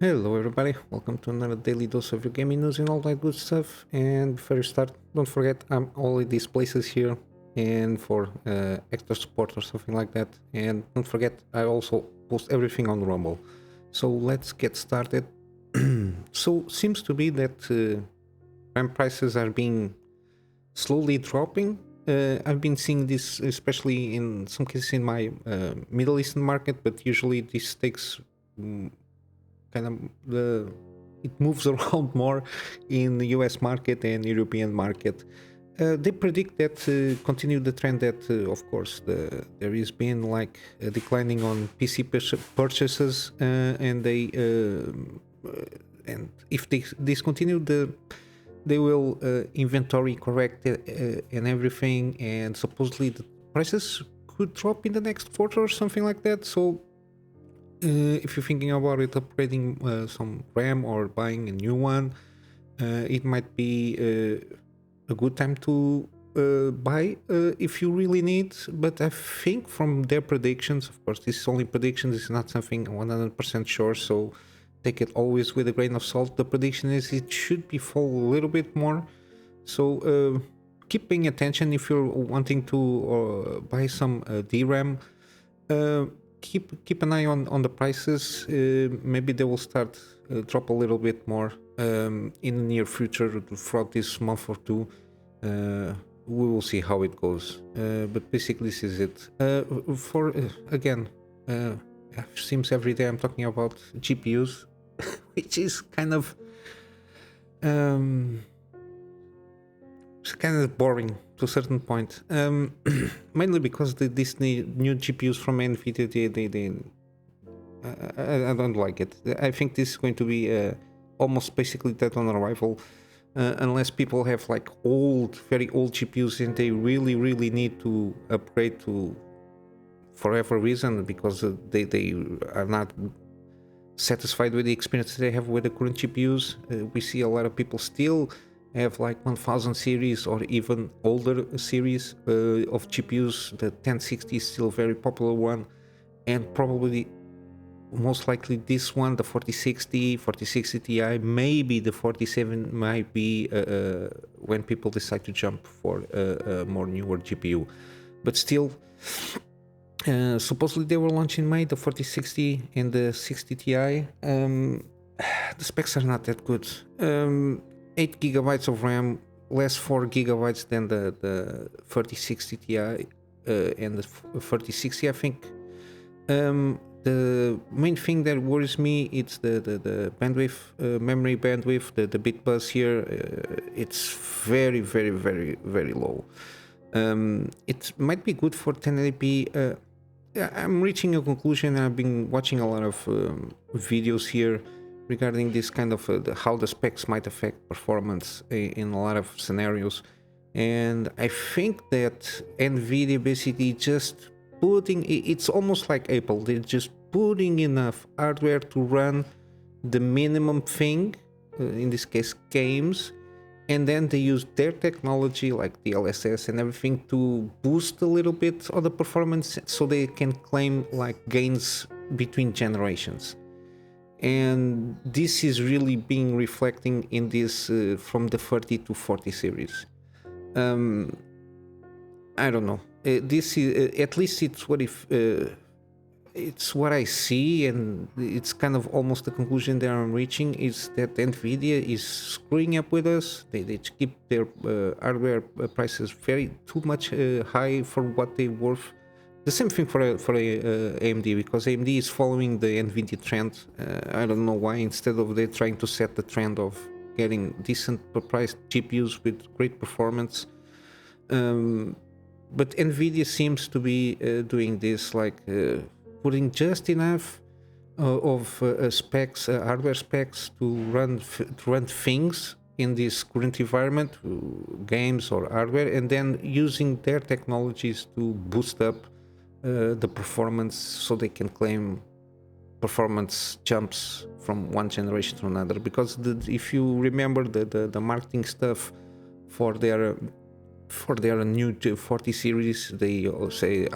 Hello everybody, welcome to another daily dose of your gaming news and all that good stuff. And before you start, don't forget I'm all in these places here and for extra support or something like that. And don't forget I also post everything on Rumble. So let's get started. So seems to be that RAM prices are being slowly dropping. I've been seeing this especially in some cases in my Middle Eastern market, but usually this takes kind of it moves around more in the US market and European market. They predict that continue the trend that, of course, there has been like a declining on PC purchases, and and if this continue, they will inventory correct and everything, and supposedly the prices could drop in the next quarter or something like that. So if you're thinking about it, upgrading some RAM or buying a new one, it might be a good time to buy if you really need. But I think from their predictions, of course, this is only predictions, it's not something 100% sure, so take it always with a grain of salt. The prediction is it should be fall a little bit more. So keep paying attention if you're wanting to buy some DRAM. Keep an eye on the prices. Maybe they will start drop a little bit more in the near future throughout this month or two. We will see how it goes. But basically, this is it. For again, it seems every day I'm talking about GPUs, which is kind of it's kind of boring to a certain point, mainly because these new GPUs from NVIDIA, I don't like it. I think this is going to be almost basically dead on arrival, unless people have like very old GPUs and they really need to upgrade to for whatever reason, because they are not satisfied with the experience they have with the current GPUs. We see a lot of people still have like 1000 series or even older series of GPUs. The 1060 is still a very popular one, and probably most likely this one, the 4060 Ti, maybe the 47 might be when people decide to jump for a more newer GPU. But still, supposedly they were launching in May, the 4060 and the 60 Ti. The specs are not that good. 8 gigabytes of RAM, less 4 gigabytes than the 3060 Ti and the 3060, I think. The main thing that worries me is the bandwidth, memory bandwidth, the bit bus here. It's very low. It might be good for 1080p. I'm reaching a conclusion. I've been watching a lot of videos here regarding this kind of how the specs might affect performance in a lot of scenarios, and I think that NVIDIA basically just putting, it's almost like Apple, they're just putting enough hardware to run the minimum thing, in this case games, and then they use their technology like DLSS and everything to boost a little bit of the performance so they can claim like gains between generations. And this is really being reflecting in this from the 30 to 40 series. I don't know. This is at least it's what I see, and it's kind of almost the conclusion that I'm reaching is that Nvidia is screwing up with us. They keep their hardware prices too much high for what they're worth. The same thing for AMD, because AMD is following the NVIDIA trend. I don't know why, instead of they trying to set the trend of getting decent priced GPUs with great performance. But NVIDIA seems to be doing this, like putting just enough of specs, hardware specs to run things in this current environment, games or hardware, and then using their technologies to boost up the performance so they can claim performance jumps from one generation to another. Because if you remember the marketing stuff for their new 40 series, they say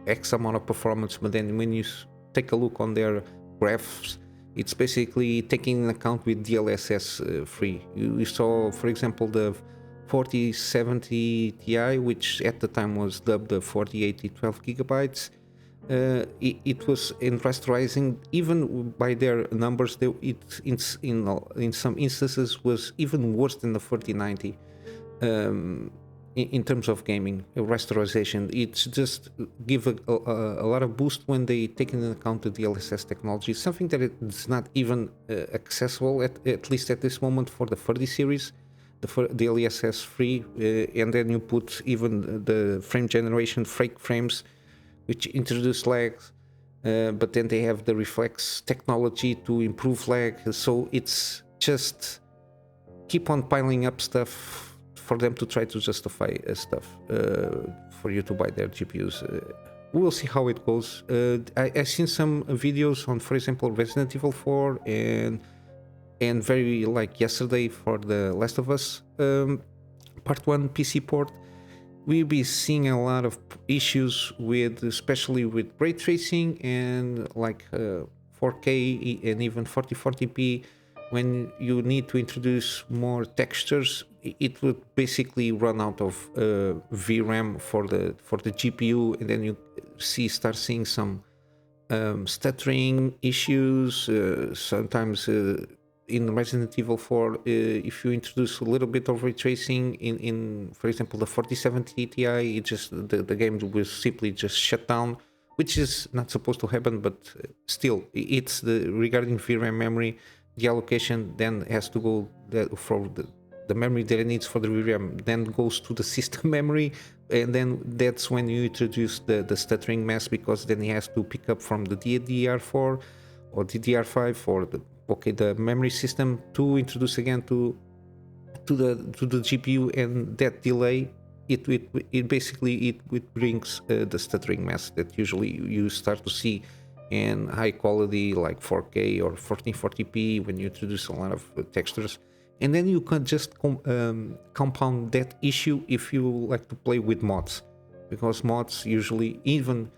X amount of performance, but then when you take a look on their graphs, It's basically taking into account with DLSS free. You saw, for example, the 4070 Ti, which at the time was dubbed the 4080 12 gigabytes. It was in rasterizing, even by their numbers, in some instances was even worse than the 4090 in terms of gaming rasterization. It's just give a lot of boost when they take into account the DLSS technology, something that is not even accessible at least at this moment for the 30 series. The DLSS free, and then you put even the frame generation fake frames, which introduce lags, but then they have the reflex technology to improve lag. So it's just keep on piling up stuff for them to try to justify stuff for you to buy their GPUs. We'll see how it goes. I've seen some videos on, for example, Resident Evil 4 and very like yesterday for the Last of Us Part 1 PC port. We'll be seeing a lot of issues with, especially with ray tracing and like 4K and even 4040p. When you need to introduce more textures, it would basically run out of VRAM for the GPU, and then you start seeing some stuttering issues. Sometimes in Resident Evil 4, if you introduce a little bit of ray tracing in for example, the 4070 Ti, it just the game will simply just shut down, which is not supposed to happen, but still, it's regarding VRAM memory, the allocation then has to go for the memory that it needs for the VRAM, then goes to the system memory, and then that's when you introduce the stuttering mess, because then he has to pick up from the DDR4 or DDR5 or the memory system to introduce again to the GPU, and that delay it basically brings the stuttering mess that usually you start to see in high quality like 4K or 1440p when you introduce a lot of textures. And then you can just compound that issue if you like to play with mods, because mods usually even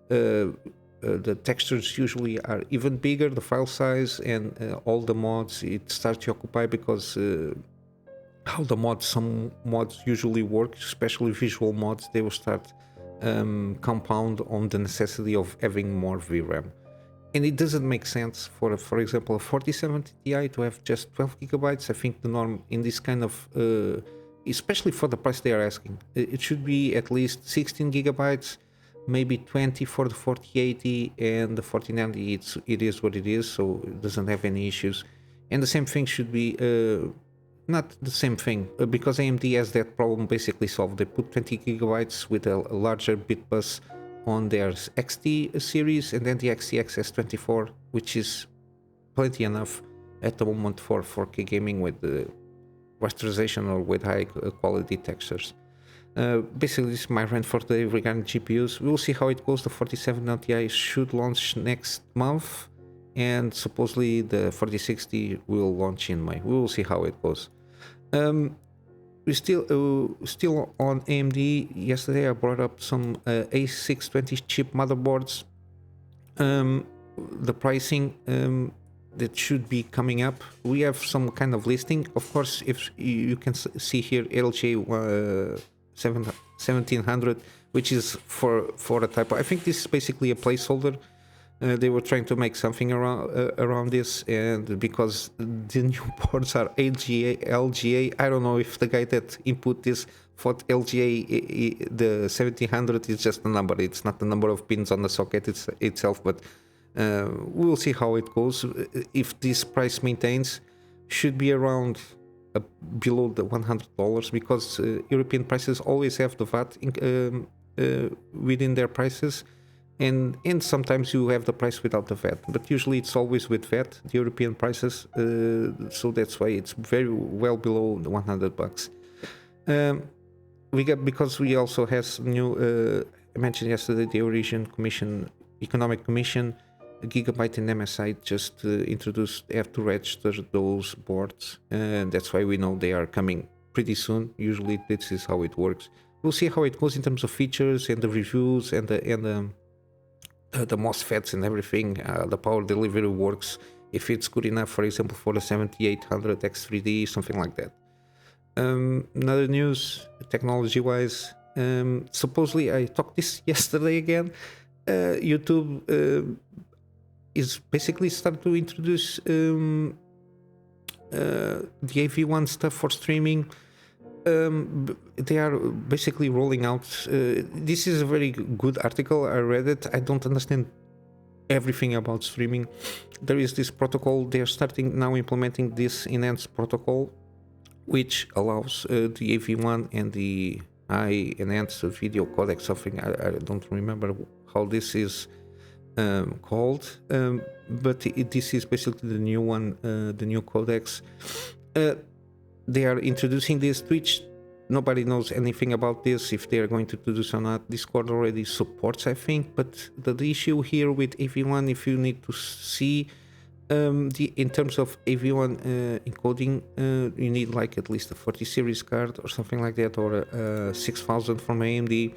the textures usually are even bigger, the file size, and all the mods it starts to occupy, because how some mods usually work, especially visual mods, they will start compound on the necessity of having more VRAM. And it doesn't make sense for example, a 4070 Ti to have just 12 gigabytes. I think the norm in this kind of, especially for the price they are asking, it should be at least 16 gigabytes, maybe 20 for the 4080, and the 4090 it is what it is, so it doesn't have any issues. And the same thing should be, not the same thing, because AMD has that problem basically solved. They put 20 gigabytes with a larger bit bus on their XT series, and then the XTX S24, which is plenty enough at the moment for 4K gaming with the rasterization or with high quality textures. Basically, this is my rant for today regarding GPUs. We'll see how it goes. The 4790 Ti should launch next month, and supposedly the 4060 will launch in May. We will see how it goes. We still on AMD. Yesterday I brought up some A620 chip motherboards. The pricing that should be coming up. We have some kind of listing. Of course, if you can see here, LJ 1700, which is for a typo. I think this is basically a placeholder. They were trying to make something around this, and because the new boards are LGA, I don't know if the guy that input this thought LGA, the 1700 is just a number. It's not the number of pins on the socket itself, but we'll see how it goes. If this price maintains, should be around below the $100, because European prices always have the VAT within their prices. And sometimes you have the price without the VAT, but usually it's always with VAT, the European prices, so that's why it's very well below the $100. Because we also has new, I mentioned yesterday, the Eurasian Economic Commission, Gigabyte and MSI just introduced, they have to register those boards, and that's why we know they are coming pretty soon. Usually this is how it works. We'll see how it goes in terms of features and the reviews and the MOSFETs and everything, the power delivery works, if it's good enough, for example, for the 7800 X3D, something like that. Another news, technology-wise, supposedly I talked this yesterday again. YouTube is basically starting to introduce the AV1 stuff for streaming. They are basically rolling out. This is a very good article. I read it. I don't understand everything about streaming. There is this protocol. They are starting now implementing this enhanced protocol, which allows the AV1 and the high enhanced video codec, something I don't remember how this is called, but this is basically the new one, the new codecs. They are introducing this Twitch. Nobody knows anything about this, if they are going to do this or not. Discord already supports, I think, but the issue here with AV1, if you need to see in terms of AV1 encoding, you need like at least a 40 series card or something like that, or a 6000 from AMD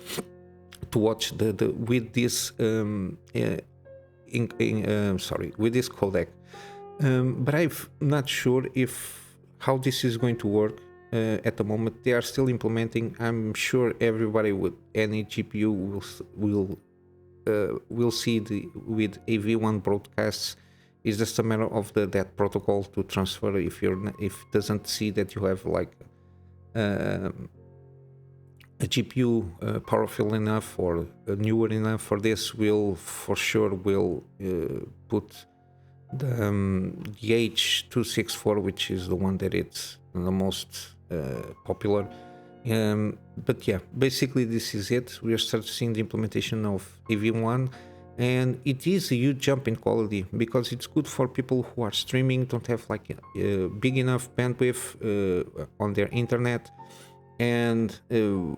to watch with this with this codec. But I'm not sure how this is going to work at the moment. They are still implementing. I'm sure everybody with any GPU will see with AV1 broadcasts. It's just a matter of that protocol to transfer. If it doesn't see that you have like a GPU powerful enough or newer enough for this, will for sure put the H264, which is the one that it's the most popular. But yeah, basically this is it. We are starting seeing the implementation of AV1, and it is a huge jump in quality because it's good for people who are streaming, don't have like big enough bandwidth on their internet, and the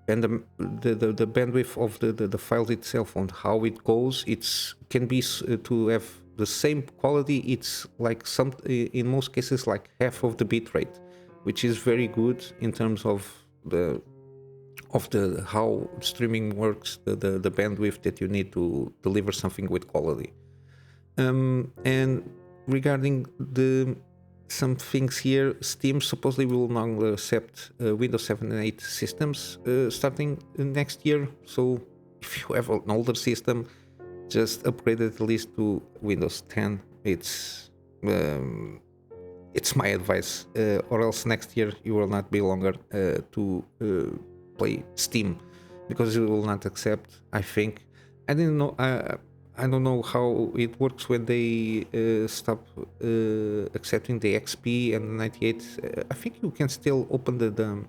bandwidth of the file itself, on how it goes, can be to have the same quality. It's like in most cases like half of the bit rate, which is very good in terms of how streaming works, the bandwidth that you need to deliver something with quality. And regarding some things here, Steam supposedly will no longer accept Windows 7 and 8 systems starting next year. So if you have an older system, just upgrade it at least to Windows 10. It's my advice, or else next year you will not be longer to play Steam, because it will not accept. I think I don't know how it works when they stop accepting the XP and the 98. I think you can still open the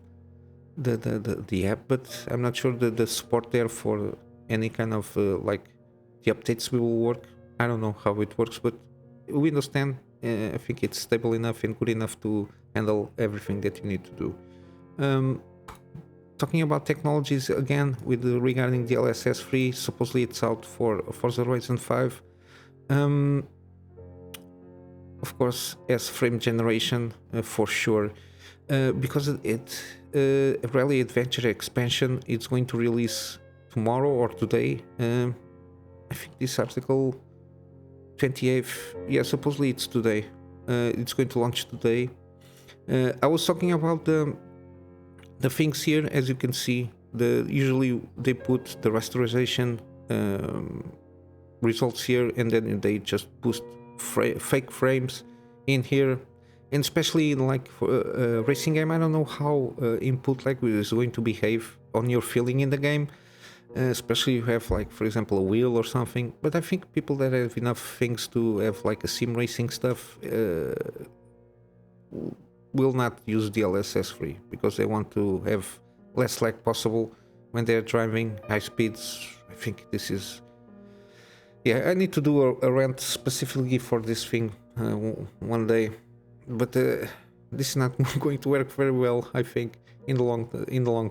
app, but I'm not sure that the support there for any kind of like the updates will work. I don't know how it works, but Windows 10, I think it's stable enough and good enough to handle everything that you need to do. Talking about technologies again, regarding DLSS 3, supposedly it's out for Forza Horizon 5. Of course, as frame generation for sure, because Rally Adventure expansion is going to release tomorrow or today. I think this article 28th, yeah, supposedly it's today. It's going to launch today. I was talking about the things here. As you can see, usually they put the rasterization results here, and then they just boost fake frames in here. And especially in like for a racing game, I don't know how input lag is going to behave on your feeling in the game. Especially you have like, for example, a wheel or something. But I think people that have enough things to have like a sim racing stuff will not use DLSS 3, because they want to have less lag possible when they're driving high speeds. I think this is... Yeah, I need to do a rant specifically for this thing one day. But this is not going to work very well, I think, in the long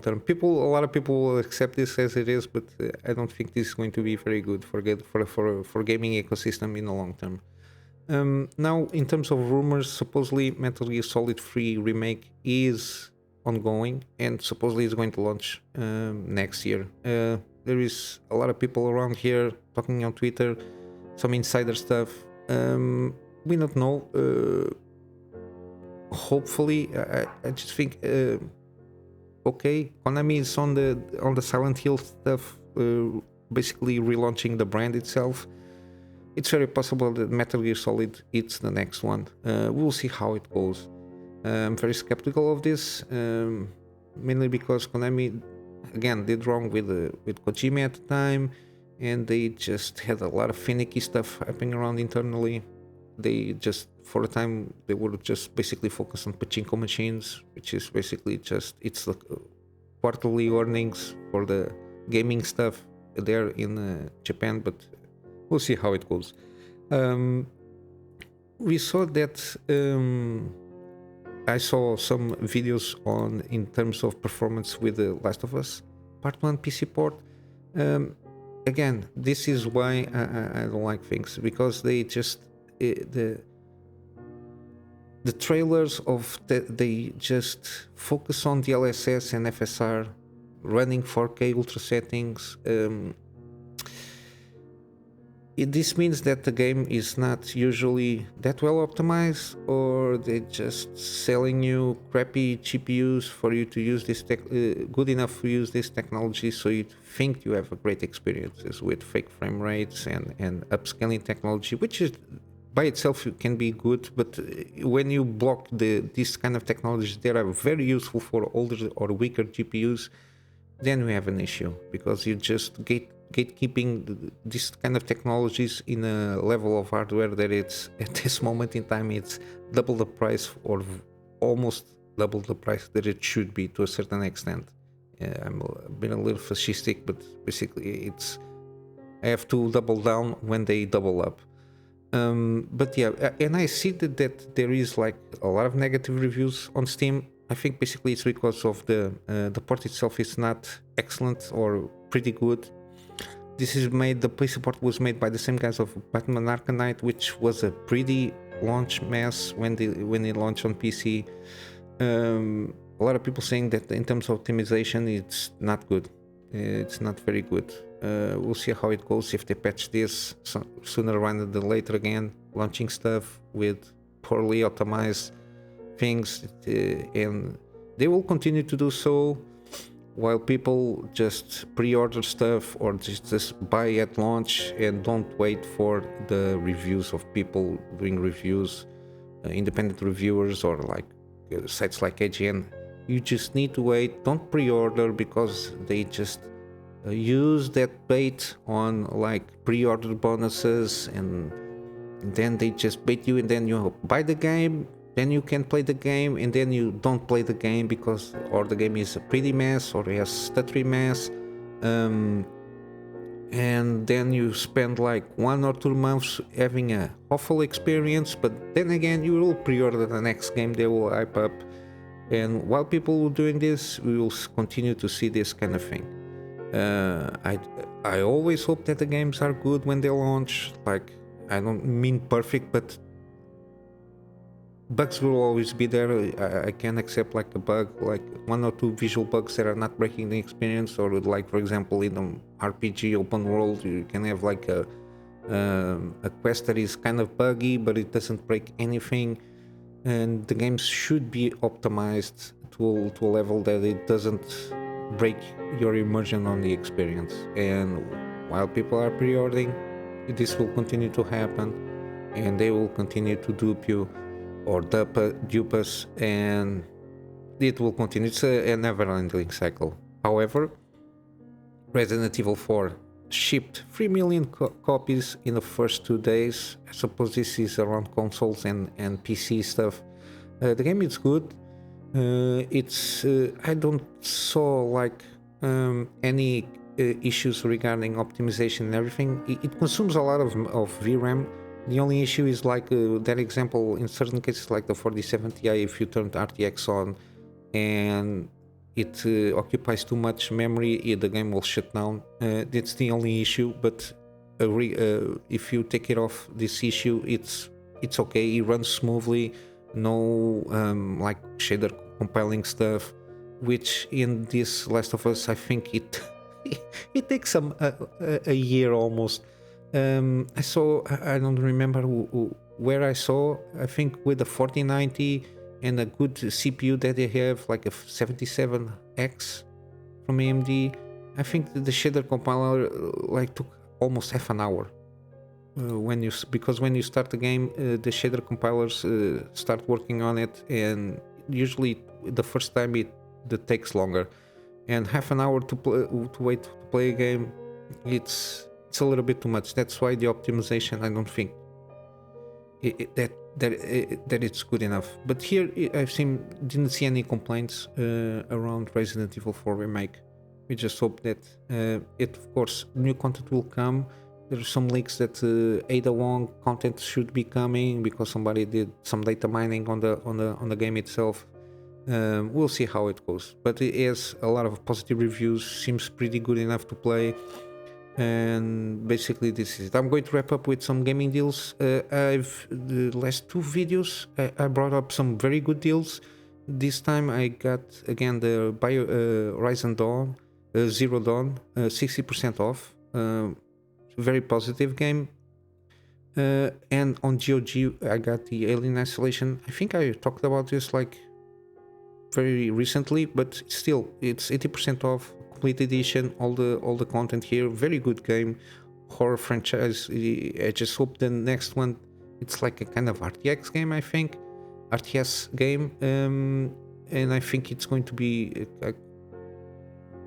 term. A lot of people will accept this as it is, but I don't think this is going to be very good for gaming ecosystem in the long term. Now, in terms of rumors, supposedly Metal Gear Solid 3 Remake is ongoing and supposedly is going to launch next year. There is a lot of people around here talking on Twitter, some insider stuff. we don't know. Hopefully, I just think okay, Konami is on the Silent Hill stuff, basically relaunching the brand itself. It's very possible that Metal Gear Solid it's the next one. We'll see how it goes. I'm very skeptical of this, mainly because Konami again did wrong with Kojima at the time, and they just had a lot of finicky stuff happening around internally. They just for a time they would just basically focus on pachinko machines, which is basically just it's the quarterly earnings for the gaming stuff there in Japan, but we'll see how it goes. We saw that I saw some videos on in terms of performance with the Last of Us Part 1 PC port. Again, this is why I don't like things, because they just the trailers of they just focus on DLSS and FSR running 4K ultra settings. This means that the game is not usually that well optimized, or they're just selling you crappy GPUs for you to use this good enough to use this technology, so you think you have a great experiences with fake frame rates and upscaling technology, which is by itself can be good, but when you block this kind of technologies that are very useful for older or weaker GPUs, then we have an issue, because you just gatekeeping this kind of technologies in a level of hardware that it's at this moment in time it's double the price or almost double the price that it should be to a certain extent. I'm being a little fascistic, but basically it's I have to double down when they double up. But yeah, and I see that there is like a lot of negative reviews on Steam. I think basically it's because of the port itself is not excellent or pretty good. This is made, the PC port was made by the same guys of Batman Arkham Knight, which was a pretty launch mess when it launched on PC. A lot of people saying that in terms of optimization, it's not good. It's not very good. We'll see how it goes if they patch this sooner rather than later again, launching stuff with poorly optimized things, and they will continue to do so while people just pre-order stuff or just buy at launch and don't wait for the reviews of people doing reviews, independent reviewers or like sites like IGN. You just need to wait. Don't pre-order, because they just use that bait on like pre-order bonuses, and then they just bait you, and then you buy the game, then you can play the game, and then you don't play the game because or the game is a pretty mess or has stuttery mess, and then you spend like 1 or 2 months having a awful experience. But then again, you will pre-order the next game, they will hype up, and while people are doing this, we will continue to see this kind of thing. I always hope that the games are good when they launch. Like, I don't mean perfect, but bugs will always be there. I can accept like a bug, like 1 or 2 visual bugs that are not breaking the experience, or like for example in an RPG open world you can have like a quest that is kind of buggy but it doesn't break anything, and the games should be optimized to a level that it doesn't break your immersion on the experience. And while people are pre-ordering, this will continue to happen, and they will continue to dupe you or dupe us, and it will continue. It's a never-ending cycle. However, Resident Evil 4 shipped 3 million copies in the first 2 days. I suppose this is around consoles and PC stuff. The game is good. It's I don't saw like any issues regarding optimization and everything. It consumes a lot of VRAM. The only issue is like that example in certain cases like the 4070 Ti, if you turn RTX on and it occupies too much memory, the game will shut down. That's the only issue, but if you take it off this issue, it's okay. It runs smoothly, no like shader compiling stuff, which in this Last of Us I think it takes a year almost. I don't remember where I saw, I think with the 4090 and a good CPU that they have, like a 77X from AMD, I think the shader compiler like took almost half an hour. Because when you start the game, the shader compilers start working on it, and usually the first time that takes longer, and half an hour to wait to play a game, it's a little bit too much. That's why the optimization, I don't think that it's good enough. But here didn't see any complaints around Resident Evil 4 Remake. We just hope that of course new content will come. There are some leaks that AV1 content should be coming because somebody did some data mining on the game itself. We'll see how it goes, but it has a lot of positive reviews, seems pretty good enough to play, and basically this is it. I'm going to wrap up with some gaming deals. The last two videos I brought up some very good deals. This time I got again the Horizon Dawn Zero Dawn 60% off. Very positive game. And on GOG I got the Alien Isolation. I think I talked about this like very recently, but still it's 80% off, complete edition, all the content here. Very good game, horror franchise. I just hope the next one, it's like a kind of RTX game, I think, RTS game, and I think it's going to be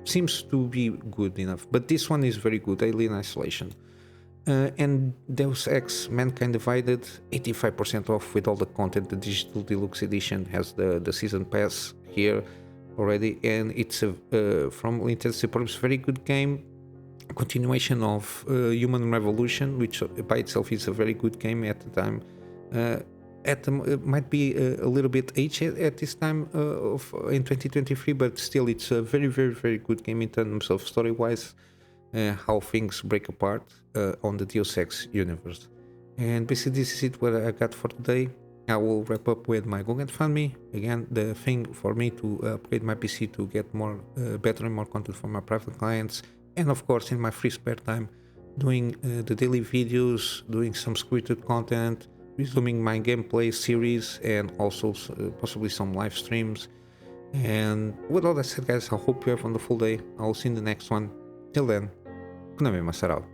seems to be good enough. But this one is very good, Alien Isolation. And Deus Ex Mankind Divided, 85% off with all the content. The digital deluxe edition has the season pass here already, and it's a from all intents and purposes very good game. A continuation of Human Revolution, which by itself is a very good game at the time. It might be a little bit aged at this time in 2023, but still it's a very, very, very good game in terms of story-wise, how things break apart on the Deus Ex universe. And basically this is it what I got for today. I will wrap up with my GoGetFundMe. Again, the thing for me to upgrade my PC to get more better and more content for my private clients, and of course in my free spare time doing the daily videos, doing some scripted content, resuming my gameplay series, and also possibly some live streams. And with all that said, guys, I hope you have a wonderful day. I'll see you in the next one. Till then, Kunamy Master out.